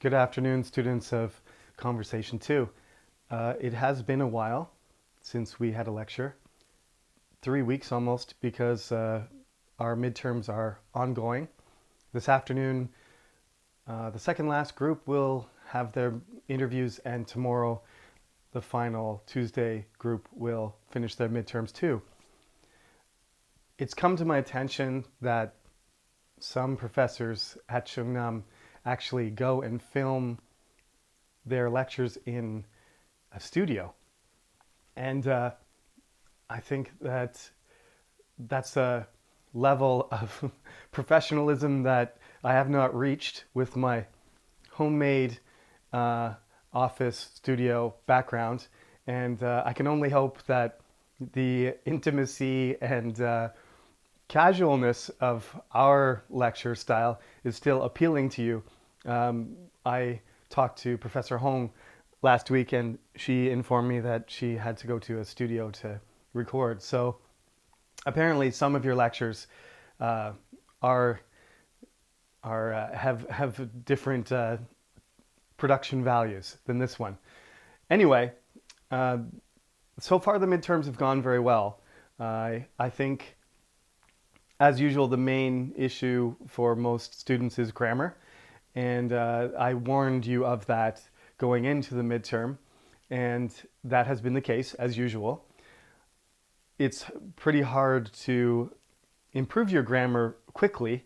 Good afternoon, students of Conversation 2. It has been a while since we had a lecture, 3 weeks almost, because our midterms are ongoing. This afternoon, the second last group will have their interviews, and tomorrow, the final Tuesday group will finish their midterms too. It's come to my attention that some professors at Chungnam actually go and film their lectures in a studio. And I think that that's a level of professionalism that I have not reached with my homemade uh, office studio background. And I can only hope that the intimacy and casualness of our lecture style is still appealing to you. I talked to Professor Hong last week, and she informed me that she had to go to a studio to record. So apparently, some of your lectures uh, are have different production values than this one. Anyway, uh, so far the midterms have gone very well. I think, as usual, the main issue for most students is grammar. And I warned you of that going into the midterm, and that has been the case as usual. It's pretty hard to improve your grammar quickly,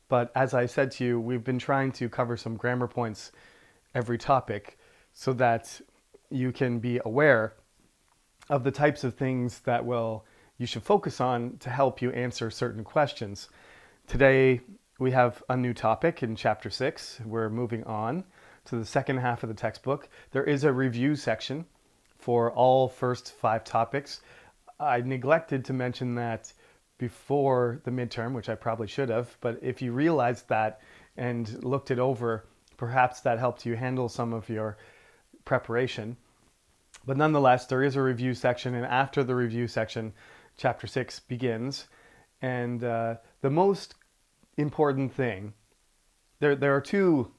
but as I said to you, we've been trying to cover some grammar points every topic so that you can be aware of the types of things that you should focus on to help you answer certain questions. Today we have a new topic in chapter 6. We're moving on to the second half of the textbook. There is a review section for all first 5 topics. I neglected to mention that before the midterm, which I probably should have, but if you realized that and looked it over, perhaps that helped you handle some of your preparation. But nonetheless, there is a review section, and after the review section, chapter 6 begins. And the most important thing, there are 2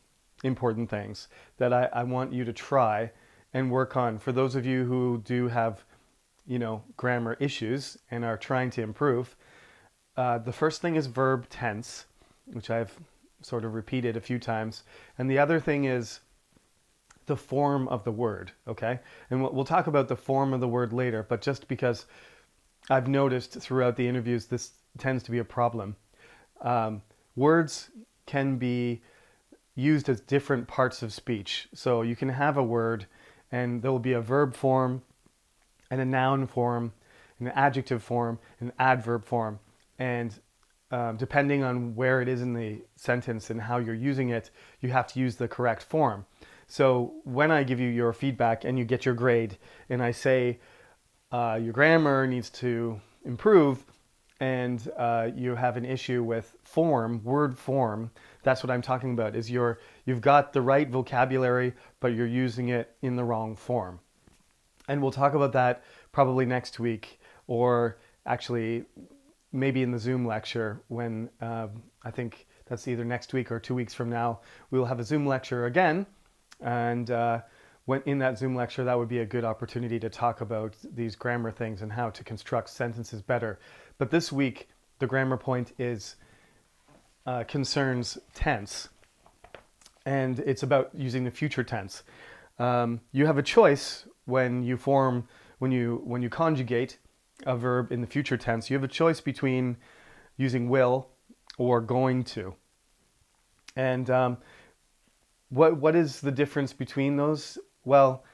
important things that I want you to try and work on for those of you who do have, grammar issues and are trying to improve. The first thing is verb tense, which I've sort of repeated a few times. And the other thing is the form of the word, okay? And we'll talk about the form of the word later, but just because I've noticed throughout the interviews this tends to be a problem. Words can be used as different parts of speech. So you can have a word and there will be a verb form and a noun form, an adjective form, an adverb form. And depending on where it is in the sentence and how you're using it, you have to use the correct form. So when I give you your feedback and you get your grade and I say your grammar needs to improve and you have an issue with form, word form, that's what I'm talking about, is you've got the right vocabulary, but you're using it in the wrong form. And we'll talk about that probably next week, or actually maybe in the Zoom lecture when I think that's either next week or 2 weeks from now. We'll have a Zoom lecture again. And when in that Zoom lecture, that would be a good opportunity to talk about these grammar things and how to construct sentences better. But this week, the grammar point concerns tense, and it's about using the future tense. You have a choice when you conjugate a verb in the future tense. You have a choice between using will or going to. And what is the difference between those? Well,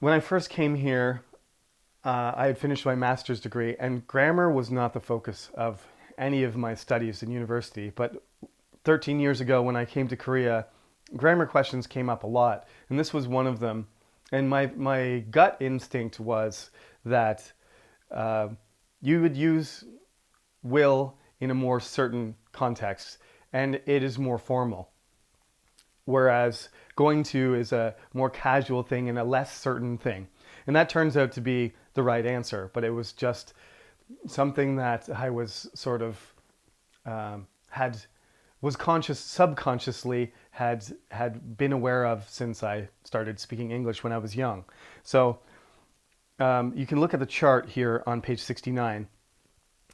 when I first came here, I had finished my master's degree, and grammar was not the focus of any of my studies in university. But 13 years ago, when I came to Korea, grammar questions came up a lot, and this was one of them. And my gut instinct was that you would use will in a more certain context, and it is more formal. Whereas going to is a more casual thing and a less certain thing. And that turns out to be the right answer, but it was just something that I was sort of had was subconsciously had been aware of since I started speaking English when I was young. So you can look at the chart here on page 69,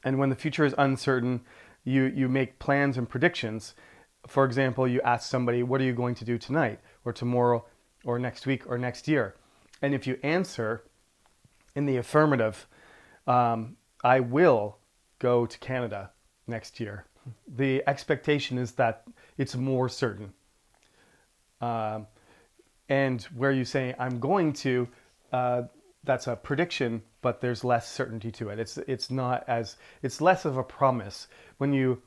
and when the future is uncertain, you make plans and predictions. For example, you ask somebody, what are you going to do tonight or tomorrow or next week or next year? And if you answer in the affirmative, I will go to Canada next year, the expectation is that it's more certain. And where you say, I'm going to, that's a prediction, but there's less certainty to it. It's less of a promise. When you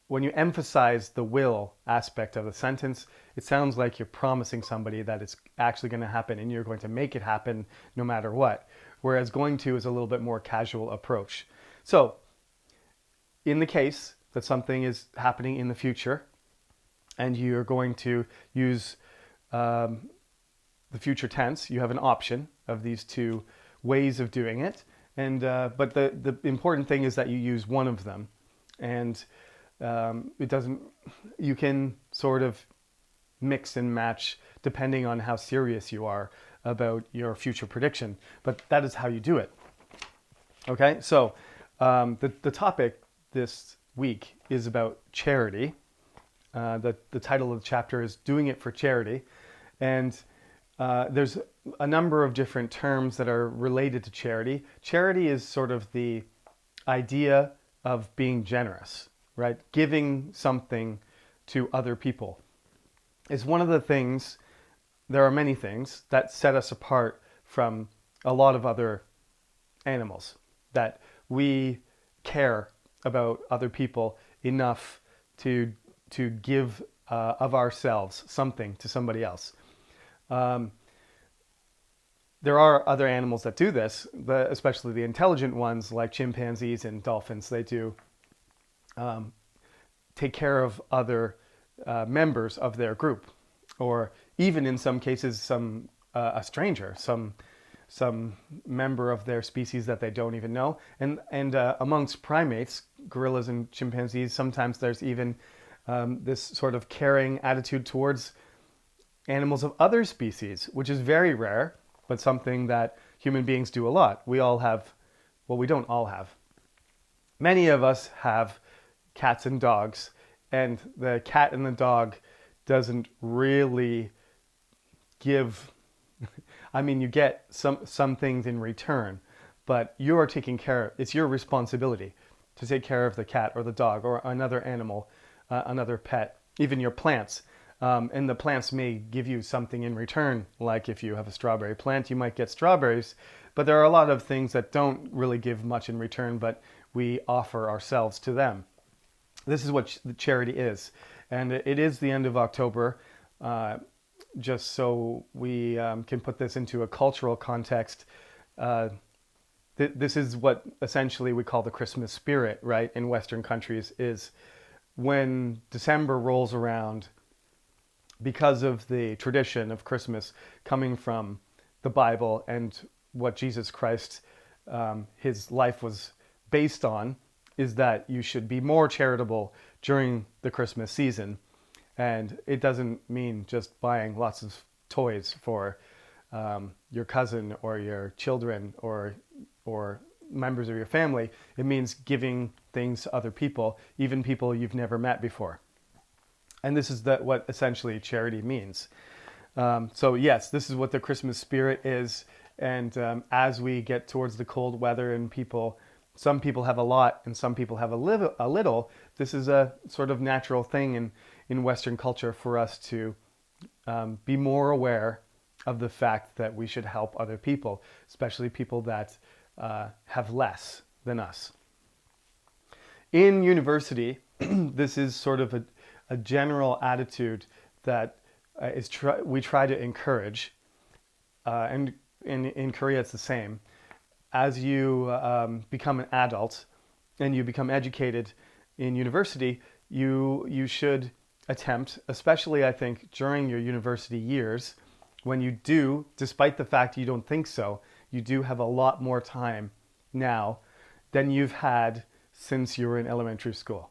emphasize the will aspect of the sentence, it sounds like you're promising somebody that it's actually going to happen and you're going to make it happen no matter what. Whereas going to is a little bit more casual approach. So in the case that something is happening in the future and you're going to use the future tense, you have an option of these two ways of doing it. And but the important thing is that you use one of them. And it doesn't, you can sort of mix and match depending on how serious you are about your future prediction, but that is how you do it. Okay, so the topic this week is about charity. The title of the chapter is Doing It for Charity, and there's a number of different terms that are related to charity. Charity is sort of the idea of being generous, right? Giving something to other people. It's one of the things, there are many things that set us apart from a lot of other animals, that we care about other people enough to give of ourselves something to somebody else. There are other animals that do this, especially the intelligent ones like chimpanzees and dolphins. They do take care of other members of their group, or even in some cases a stranger, some member of their species that they don't even know. And amongst primates, gorillas and chimpanzees, sometimes there's even this sort of caring attitude towards animals of other species, which is very rare, but something that human beings do a lot. We all have, well, we don't all have. Many of us have cats and dogs, and the cat and the dog doesn't really give, I mean, you get some things in return, but you're taking care, it's your responsibility to take care of the cat or the dog or another animal, another pet, even your plants. And the plants may give you something in return, like if you have a strawberry plant, you might get strawberries, but there are a lot of things that don't really give much in return, but we offer ourselves to them. This is what charity is. And it is the end of October. Just so we can put this into a cultural context, this is what essentially we call the Christmas spirit, right? In Western countries, is when December rolls around, because of the tradition of Christmas coming from the Bible and what Jesus Christ, his life was based on, is that you should be more charitable during the Christmas season. And it doesn't mean just buying lots of toys for your cousin or your children or members of your family. It means giving things to other people, even people you've never met before. And this is what essentially charity means. So yes, this is what the Christmas spirit is. And as we get towards the cold weather and some people have a lot and some people have a little, this is a sort of natural thing in Western culture for us to be more aware of the fact that we should help other people, especially people that have less than us. In university, this is sort of a general attitude that we try to encourage, and in Korea it's the same. As you become an adult and you become educated in university, you should attempt, especially I think during your university years, when you do, despite the fact you don't think so, you do have a lot more time now than you've had since you were in elementary school.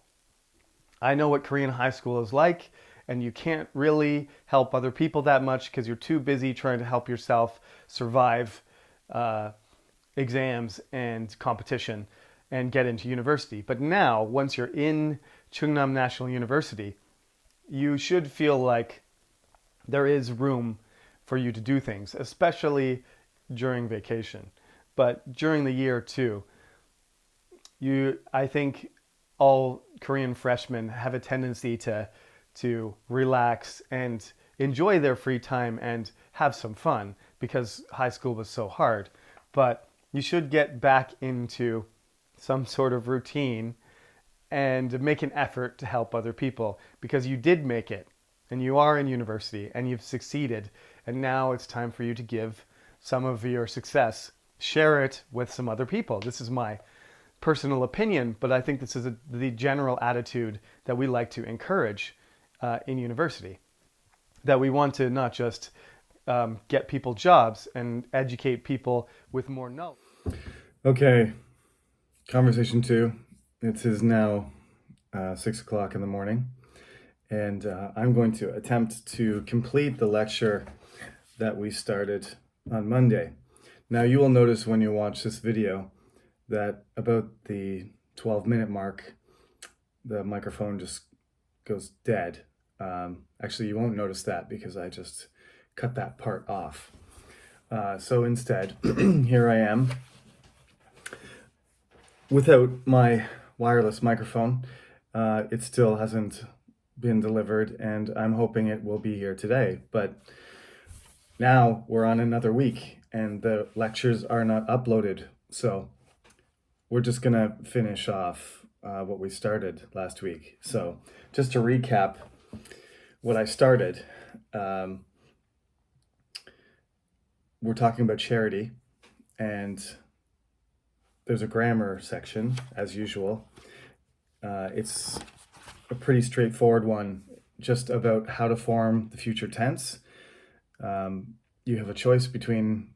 I know what Korean high school is like, and you can't really help other people that much because you're too busy trying to help yourself survive uh, exams and competition and get into university. But now, once you're in Chungnam National University, you should feel like there is room for you to do things, especially during vacation. But during the year too, I think all Korean freshmen have a tendency to relax and enjoy their free time and have some fun because high school was so hard. But you should get back into some sort of routine and make an effort to help other people because you did make it and you are in university and you've succeeded. And now it's time for you to give some of your success, share it with some other people. This is my personal opinion, but I think this is the general attitude that we like to encourage in university. That we want to not just get people jobs and educate people with more knowledge. Okay, conversation two. It is now 6 o'clock in the morning, and I'm going to attempt to complete the lecture that we started on Monday. Now, you will notice when you watch this video that about the 12-minute mark, the microphone just goes dead. Actually, you won't notice that because I just cut that part off. So instead, here I am without my wireless microphone. It still hasn't been delivered, and I'm hoping it will be here today. But now we're on another week, and the lectures are not uploaded. So we're just going to finish off what we started last week. So just to recap what I started, we're talking about charity, and there's a grammar section, as usual. It's a pretty straightforward one, just about how to form the future tense. You have a choice between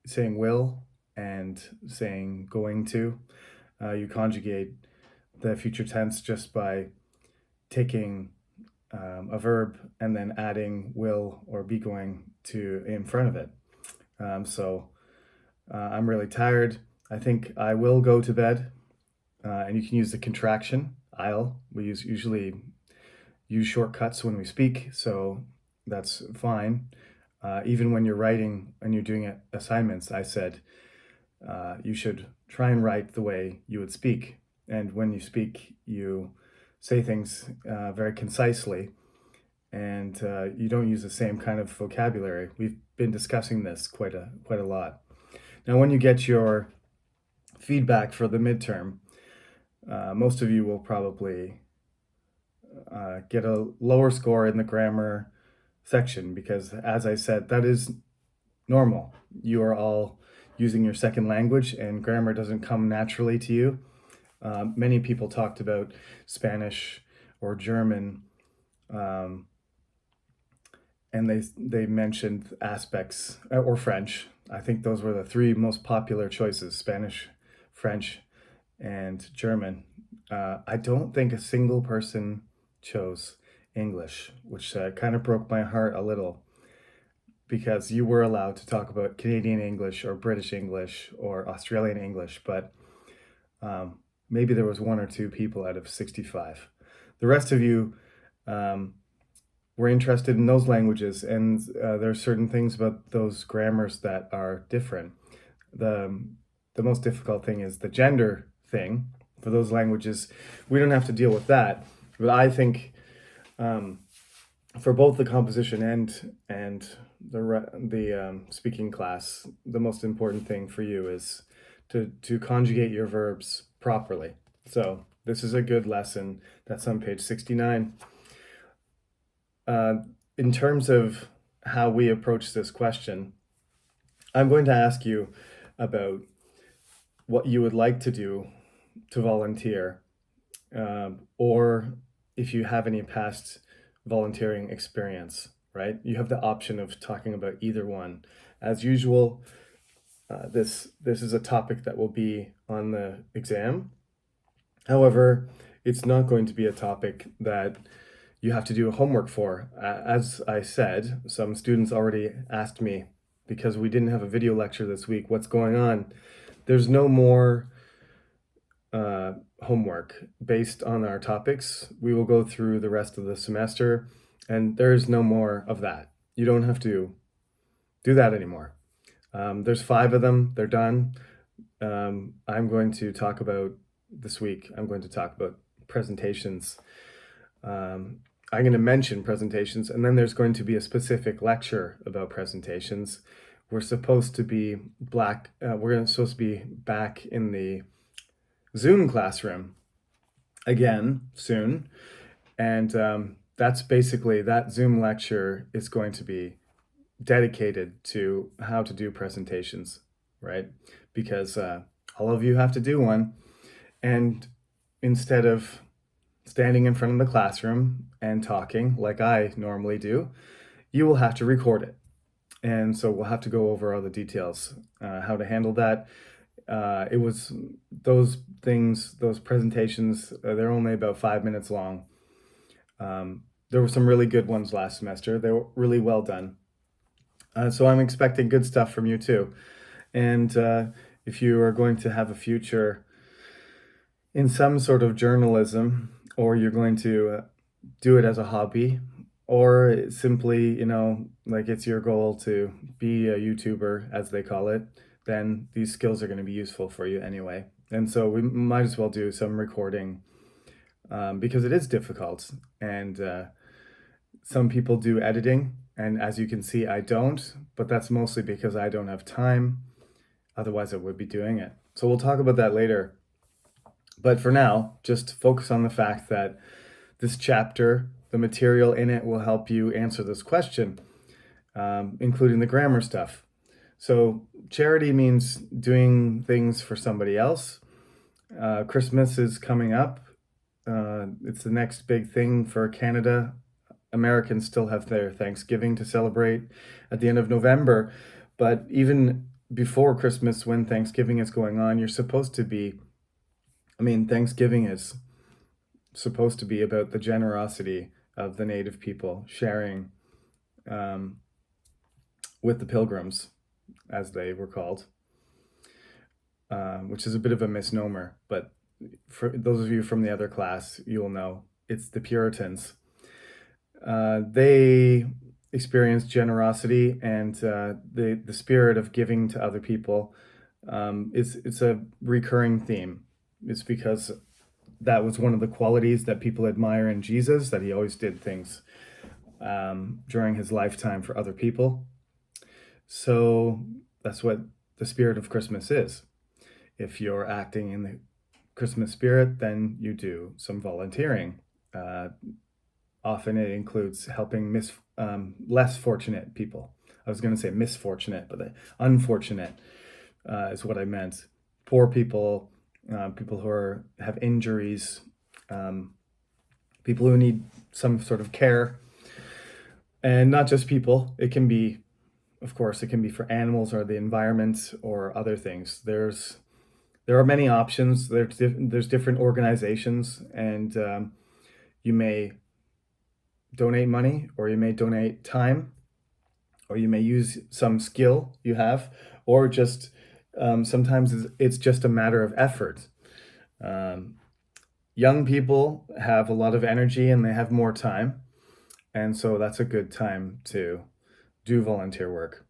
saying will and saying going to. You conjugate the future tense just by taking a verb and then adding will or be going to in front of it. I'm really tired. I think I will go to bed. And you can use the contraction, I'll. We usually use shortcuts when we speak, so that's fine. Even when you're writing and you're doing assignments, I said you should try and write the way you would speak. And when you speak, you say things very concisely, and you don't use the same kind of vocabulary. We've been discussing this quite a lot. Now, when you get your feedback for the midterm, most of you will probably get a lower score in the grammar section because, as I said, that is normal. You are all using your second language, and grammar doesn't come naturally to you. Many people talked about Spanish or German, and they mentioned aspects, or French. I think those were the three most popular choices: Spanish, French, and German. I don't think a single person chose English, which kind of broke my heart a little because you were allowed to talk about Canadian English or British English or Australian English, but maybe there was one or two people out of 65. The rest of you were interested in those languages, and there are certain things about those grammars that are different. The most difficult thing is the gender thing. For those languages, we don't have to deal with that. But I think for both the composition and the speaking class, the most important thing for you is to conjugate your verbs properly. So this is a good lesson. That's on page 69. In terms of how we approach this question, I'm going to ask you about what you would like to do to volunteer, or if you have any past volunteering experience, right? You have the option of talking about either one. As usual, this is a topic that will be on the exam. However, it's not going to be a topic that you have to do homework for. As I said, some students already asked me, because we didn't have a video lecture this week, what's going on? There's no more homework based on our topics. We will go through the rest of the semester, and there's no more of that. You don't have to do that anymore. There's 5 of them. They're done. I'm going to talk about this week. I'm going to talk about presentations. I'm going to mention presentations, and then there's going to be a specific lecture about presentations. We're supposed to be supposed to be back in the Zoom classroom again soon, and that's basically, that Zoom lecture is going to be dedicated to how to do presentations, right? Because all of you have to do one, and instead of standing in front of the classroom and talking like I normally do, you will have to record it. And so we'll have to go over all the details, how to handle that. It was those presentations, they're only about 5 minutes long. There were some really good ones last semester. They were really well done. So I'm expecting good stuff from you too. And if you are going to have a future in some sort of journalism, or you're going to do it as a hobby, or simply, like it's your goal to be a YouTuber, as they call it, then these skills are going to be useful for you anyway. And so we might as well do some recording, because it is difficult. And some people do editing, and as you can see, I don't, but that's mostly because I don't have time. Otherwise, I would be doing it. So we'll talk about that later. But for now, just focus on the fact that this chapter, the material in it, will help you answer this question, including the grammar stuff. So charity means doing things for somebody else. Christmas is coming up. It's the next big thing for Canada. Americans still have their Thanksgiving to celebrate at the end of November. But even before Christmas, when Thanksgiving is going on, you're supposed to be, Thanksgiving is supposed to be about the generosity of the Native people sharing with the Pilgrims, as they were called, which is a bit of a misnomer. But for those of you from the other class, you will know it's the Puritans. They experienced generosity, and the spirit of giving to other people. It's a recurring theme. It's because that was one of the qualities that people admire in Jesus, that he always did things during his lifetime for other people. So that's what the spirit of Christmas is. If you're acting in the Christmas spirit, then you do some volunteering. Often it includes helping less fortunate people. I was going to say misfortunate, but unfortunate is what I meant. Poor people, people who have injuries, people who need some sort of care. And not just people. It can be, of course, it can be for animals or the environment or other things. There are many options. There's different organizations, and you may donate money, or you may donate time, or you may use some skill you have, or just sometimes it's just a matter of effort. Young people have a lot of energy and they have more time, and so that's a good time to do volunteer work.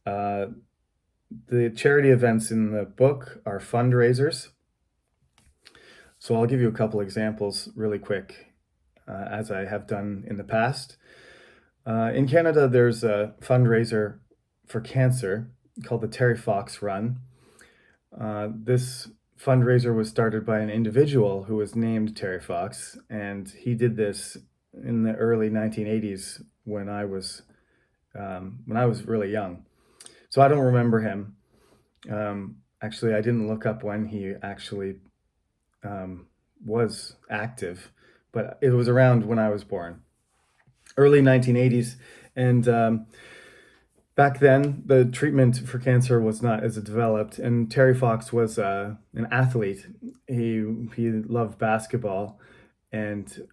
The charity events in the book are fundraisers. So I'll give you a couple examples really quick, as I have done in the past. In Canada, there's a fundraiser for cancer called the Terry Fox Run. This fundraiser was started by an individual who was named Terry Fox, and he did this in the early 1980s when I was really young. So I don't remember him. Actually, I didn't look up when he actually was active, but it was around when I was born, early 1980s. And Back then, the treatment for cancer was not as developed, and Terry Fox was an athlete. He loved basketball, and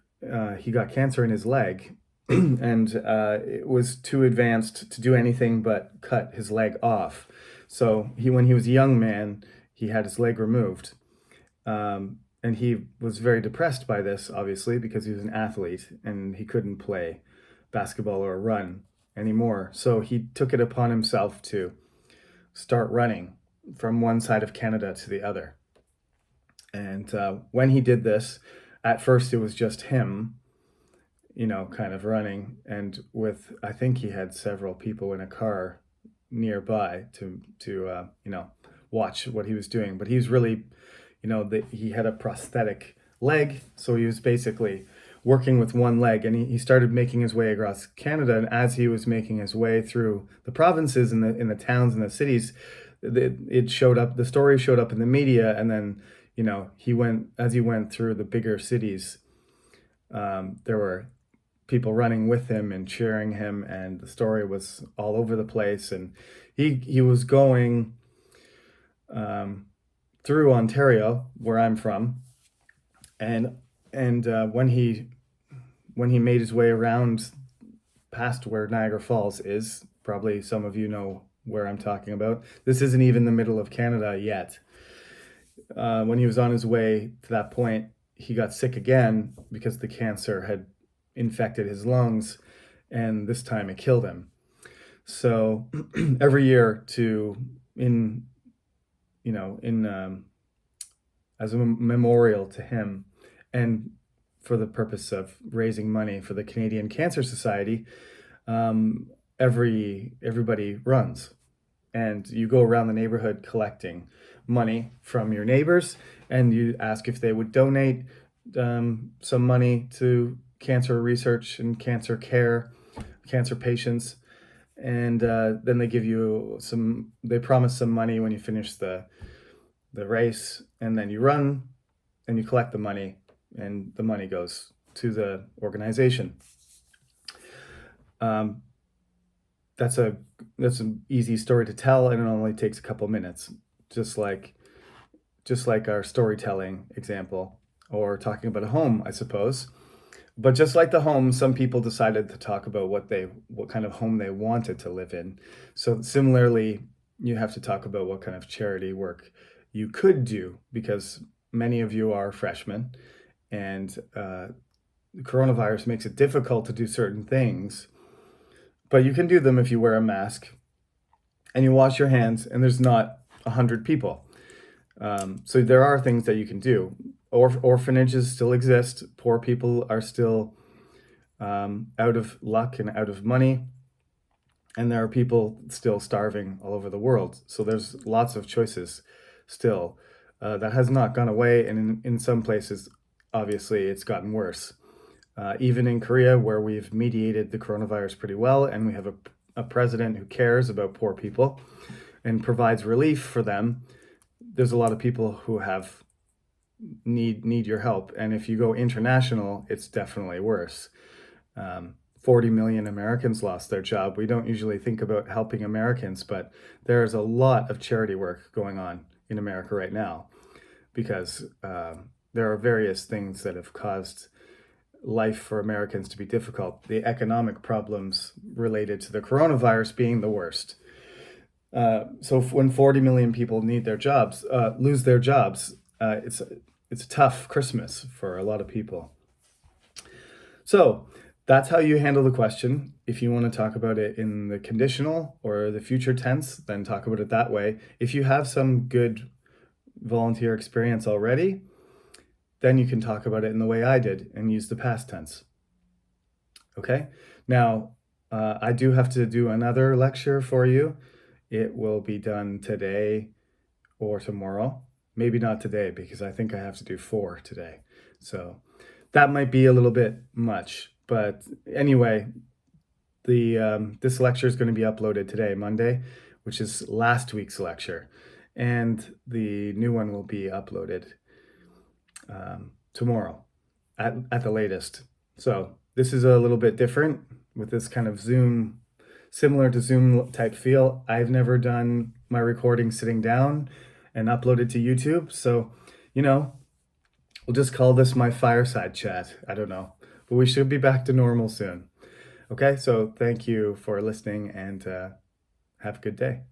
he got cancer in his leg, and it was too advanced to do anything but cut his leg off. So when he was a young man, he had his leg removed, and he was very depressed by this, obviously, because he was an athlete and he couldn't play basketball or run anymore. So he took it upon himself to start running from one side of Canada to the other. And when he did this, at first it was just him, kind of running. And I think he had several people in a car nearby to watch what he was doing. But he was really, he had a prosthetic leg. So he was basically working with one leg, and he started making his way across Canada. And as he was making his way through the provinces and in the towns and the cities, it showed up. The story showed up in the media, and then he went through the bigger cities. There were people running with him and cheering him, and the story was all over the place. And he was going through Ontario, where I'm from, and when he made his way around past where Niagara Falls is, probably some of you know where I'm talking about. This isn't even the middle of Canada yet. When he was on his way to that point, he got sick again because the cancer had infected his lungs, and this time it killed him. So every year, as a memorial to him, and for the purpose of raising money for the Canadian Cancer Society, everybody runs, and you go around the neighborhood collecting money from your neighbors, and you ask if they would donate some money to cancer research and cancer care, cancer patients, and then they promise some money when you finish the race, and then you run and you collect the money, and the money goes to the organization. That's an easy story to tell, and it only takes a couple minutes, just like our storytelling example, or talking about a home, I suppose. But just like the home, some people decided to talk about what kind of home they wanted to live in. So similarly, you have to talk about what kind of charity work you could do, because many of you are freshmen, and coronavirus makes it difficult to do certain things. But you can do them if you wear a mask and you wash your hands, and there's not 100 people. So there are things that you can do. Orphanages still exist. Poor people are still out of luck and out of money. And there are people still starving all over the world. So there's lots of choices still. That has not gone away. And in some places, obviously, it's gotten worse. Even in Korea, where we've mediated the coronavirus pretty well, and we have a president who cares about poor people and provides relief for them, there's a lot of people who need your help. And if you go international, it's definitely worse. 40 million Americans lost their job. We don't usually think about helping Americans, but there's a lot of charity work going on in America right now, because there are various things that have caused life for Americans to be difficult. The economic problems related to the coronavirus being the worst. So when 40 million people lose their jobs, it's a tough Christmas for a lot of people. So that's how you handle the question. If you want to talk about it in the conditional or the future tense, then talk about it that way. If you have some good volunteer experience already, then you can talk about it in the way I did and use the past tense. Okay? Now, I do have to do another lecture for you. It will be done today or tomorrow. Maybe not today, because I think I have to do 4 today. So that might be a little bit much. But anyway, this lecture is going to be uploaded today, Monday, which is last week's lecture. And the new one will be uploaded tomorrow at the latest. So this is a little bit different with this kind of Zoom similar to Zoom type feel. I've never done my recording sitting down and uploaded to YouTube. So, you know, we'll just call this my fireside chat. I don't know. But we should be back to normal soon. Okay, so thank you for listening and have a good day.